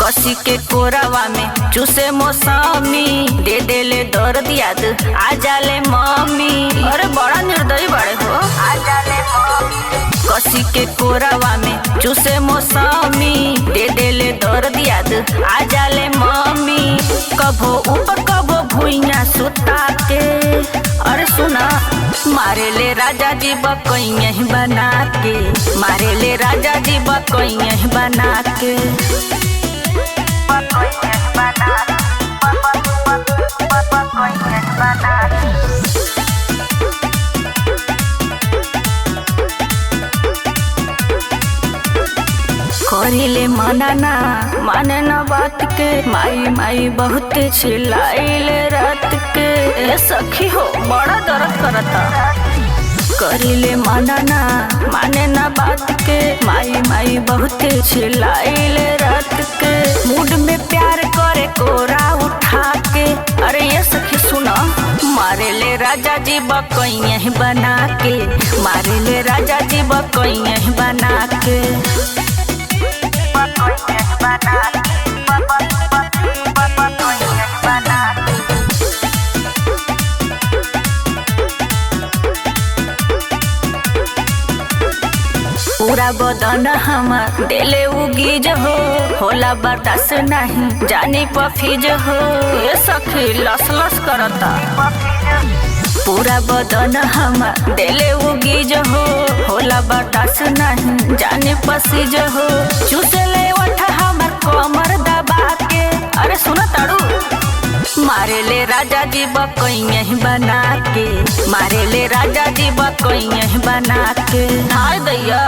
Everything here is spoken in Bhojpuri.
कसी के कोरावा में चूसे मौसमी दे देले दर्द याद आ जाले मम्मी। अरे बड़ा निर्दयी बड़े हो। आ जाले मम्मी कसी के कोरावा में चूसे मौसमी दे देले दर्द याद आ जाले मम्मी। कभो ऊपर कभो भुइया सुता के अरे सुना मारे ले राजा जी बकैया ही बना के। मारे ले राजा जी बकैया ही बना के। करिले मनाना माने न बात के माई माई बहुत चिल्लाइले रात के। ए सखी हो बड़ा दर्द करता। करिले मनाना माने न बात के माई माई बहुत चिल्लाइले रात के। मूड में प्यार करे कोरा उठा के अरे ये सखी सुना मारे ले राजा जी बकैया ही बना के। मारे ले राजा जी बकैया ही बना के। पूरा बदन हमार देले उगीज हो होला बर्दाश्त नहीं जानी पफीज हो। ये सखी लस लस करता। पूरा बदन हमार देले उगीज हो होला बर्दाश्त नहीं जाने पसीज हो। चूसले उठा हमार कमर दबा के अरे सुना ताड़ू मारे ले राजा जी बकैया ही बना के। मारे ले राजा जी बकैया ही बना के। हाय दैया।